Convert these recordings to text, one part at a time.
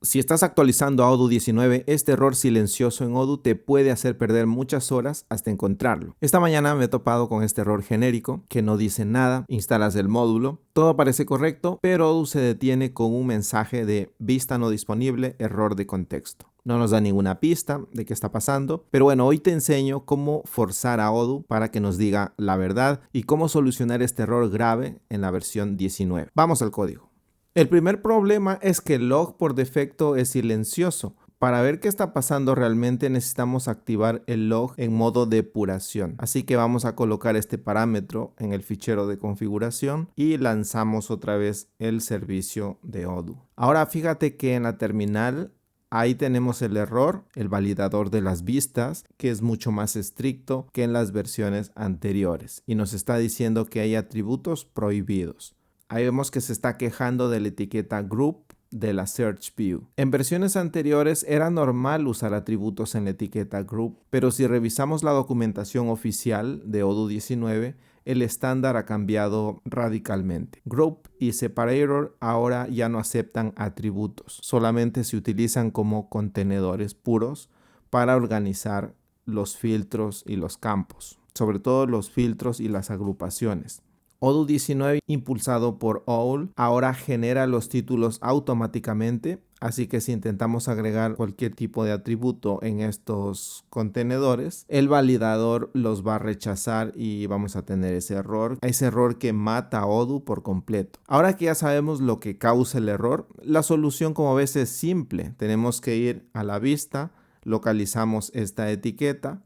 Si estás actualizando a Odoo 19, este error silencioso en Odoo te puede hacer perder muchas horas hasta encontrarlo. Esta mañana me he topado con este error genérico que no dice nada, instalas el módulo, todo parece correcto, pero Odoo se detiene con un mensaje de vista no disponible, error de contexto. No nos da ninguna pista de qué está pasando, pero bueno, hoy te enseño cómo forzar a Odoo para que nos diga la verdad y cómo solucionar este error grave en la versión 19. Vamos al código. El primer problema es que el log por defecto es silencioso. Para ver qué está pasando realmente necesitamos activar el log en modo depuración. Así que vamos a colocar este parámetro en el fichero de configuración y lanzamos otra vez el servicio de Odoo. Ahora fíjate que en la terminal ahí tenemos el error, el validador de las vistas, que es mucho más estricto que en las versiones anteriores y nos está diciendo que hay atributos prohibidos. Ahí vemos que se está quejando de la etiqueta group de la Search View. En versiones anteriores era normal usar atributos en la etiqueta group, pero si revisamos la documentación oficial de Odoo 19, el estándar ha cambiado radicalmente. Group y Separator ahora ya no aceptan atributos, solamente se utilizan como contenedores puros para organizar los filtros y los campos, sobre todo los filtros y las agrupaciones. Odoo 19, impulsado por OWL, ahora genera los títulos automáticamente, así que si intentamos agregar cualquier tipo de atributo en estos contenedores, el validador los va a rechazar y vamos a tener ese error que mata a Odoo por completo. Ahora que ya sabemos lo que causa el error, la solución, como ves, es simple. Tenemos que ir a la vista, localizamos esta etiqueta,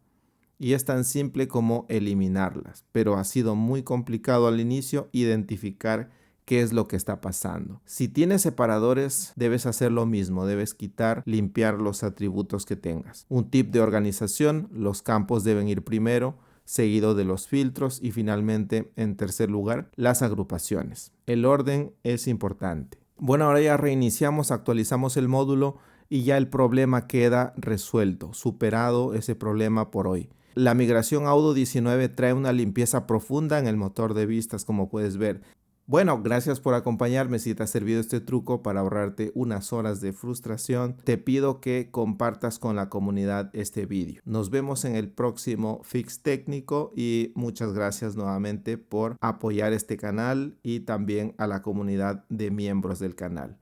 y es tan simple como eliminarlas, pero ha sido muy complicado al inicio identificar qué es lo que está pasando. Si tienes separadores, debes hacer lo mismo, debes limpiar los atributos que tengas. Un tip de organización: los campos deben ir primero, seguido de los filtros y finalmente, en tercer lugar, las agrupaciones. El orden es importante. Bueno, ahora ya reiniciamos, actualizamos el módulo y ya el problema queda resuelto, superado ese problema por hoy. La migración a Odoo 19 trae una limpieza profunda en el motor de vistas, como puedes ver. Bueno, gracias por acompañarme. Si te ha servido este truco para ahorrarte unas horas de frustración, te pido que compartas con la comunidad este vídeo. Nos vemos en el próximo fix técnico y muchas gracias nuevamente por apoyar este canal y también a la comunidad de miembros del canal.